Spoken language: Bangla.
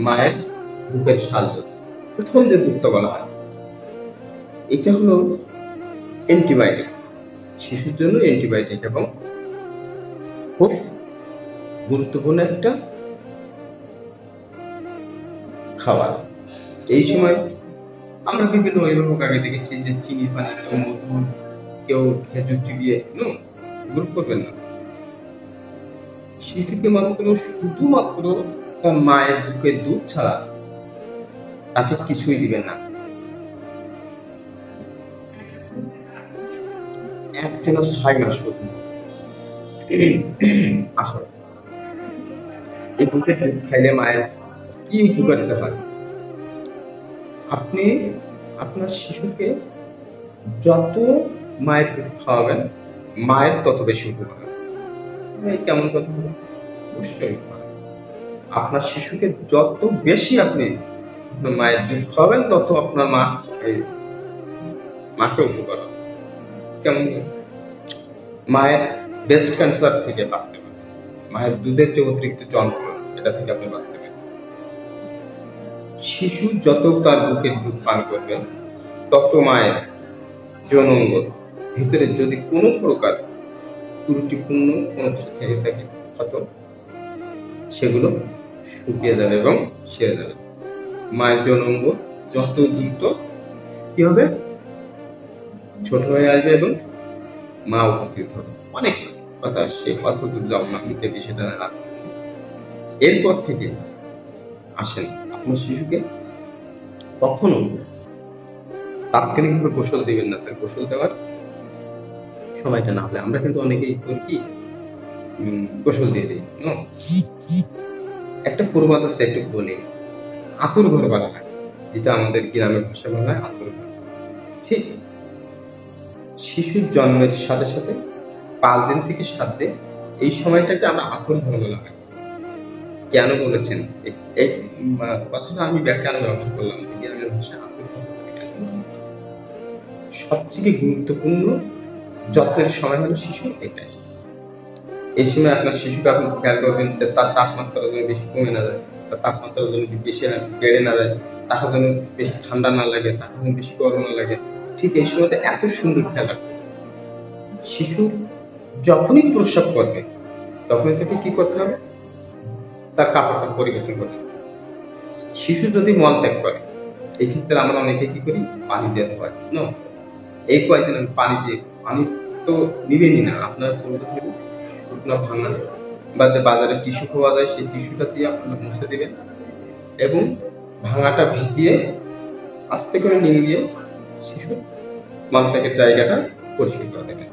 মায়ের বুকের সাহায্য। প্রথম যে দুধটা বলা হয়, এটা হলো অ্যান্টিবায়োটিক। শিশুর জন্য অ্যান্টিবায়োটিক এবং খুব গুরুত্বপূর্ণ একটা খাবার। এই সময় আমরা বিভিন্ন অভিভাবক আগে দেখেছি যে চিনি পানি, কেউ মধু, কেউ খেজুর চিবিয়ে এগুলো করবেন না। শিশুকে শুধুমাত্র তার মায়ের বুকের দুধ ছাড়া তাকে কিছুই দিবেন না। ১ থেকে ৬ মাস পর্যন্ত। আসলে এই বুকের দুধ খাইলে মায়ের কি উপকারিতা হয়? আপনি আপনার শিশুকে যত মায়ের দুধ খাওয়াবেন, মায়ের তত বেশি উপকার হবে। কেমন কথা বলুন? অবশ্যই আপনার শিশুকে যত বেশি আপনি মায়ের দুধ খাওয়াবেন, তত আপনার মাকে উপকার হবে। কেমন? মায়ের ব্রেস্ট ক্যান্সার থেকে বাঁচতে পারেন। মায়ের দুধের যে অতিরিক্ত যন্ত্রণা, এটা থেকে আপনি বাঁচতে পারেন। শিশু যত তার বুকের দুধ পান করবে, তত মায়ের যৌনাঙ্গ ভিতরে যদি কোনো প্রকার ত্রুটিপূর্ণ কোনো কিছু থেকে থাকে, ক্ষত, সেগুলো শুকিয়ে যাবে এবং সেরে যাবে। মায়ের যৌনাঙ্গ যত দ্রুত কি হবে, ছোট হয়ে আসবে এবং মা উপকৃত হবে। অনেক কথা, সে কথা বুঝলাম না, নিচে বিষয়টা রাখছি। এরপর থেকে আসেন, আপনার শিশুকে কখনো তাৎক্ষণিকভাবে গোসল দিবেন না। তার গোসল দেওয়ার সময়টা না হলে আমরা কিন্তু অনেকেই করি কি, গোসল দিয়ে দিই। একটা প্রবাদ আছে, একটু বলি, আতুর ঘর বলা হয়, যেটা আমাদের গ্রামের ভাষা বলা হয় আতুর ঘর। ঠিক শিশুর জন্মের সাথে সাথে ৫ দিন থেকে ৭ দিন এই সময়টাকে আমরা আতুর ঘর বলা হয়। কেন বলেছেন? এই কথাটা আমি ব্যাখ্যানে ব্যবহার করলাম যে গ্রামের ভাষায় আতুর ঘর বলতে কেন? সবথেকে গুরুত্বপূর্ণ যত্নের সময় হলো শিশুর এটাই। এই সময় আপনার শিশুকে আপনি খেয়াল করবেন যে তার তাপমাত্রা যেন বেশি কমে না যায়, তার তাপমাত্রা যেন বেশি বেড়ে না যায়, তাকে যেন বেশি ঠান্ডা না লাগে, তাকে যেন বেশি গরম না লাগে। ঠিক এই সময়তে এত সুন্দর খেয়াল রাখবেন। শিশু যখনই প্রস্রাব করবে, তখনই তাকে কি করতে হবে? তার কাপড়টা পরিবর্তন করতে হবে। শিশু যদি মলত্যাগ করে, এই ক্ষেত্রে আমরা অনেকে কি করি? পানি দিয়ে ধোয়াই। এই কয়েকদিন আমি পানি তো নিবেনই না। আপনার শুকনো ভাঙা বা যে বাজারে টিস্যু পাওয়া যায়, সেই টিস্যুটা দিয়ে আপনারা মুছে দিবেন এবং ভাঙাটা ভিজিয়ে আস্তে করে নিংড়িয়ে শিশুর মলত্যাগের জায়গাটা পরিষ্কার করে দেবেন।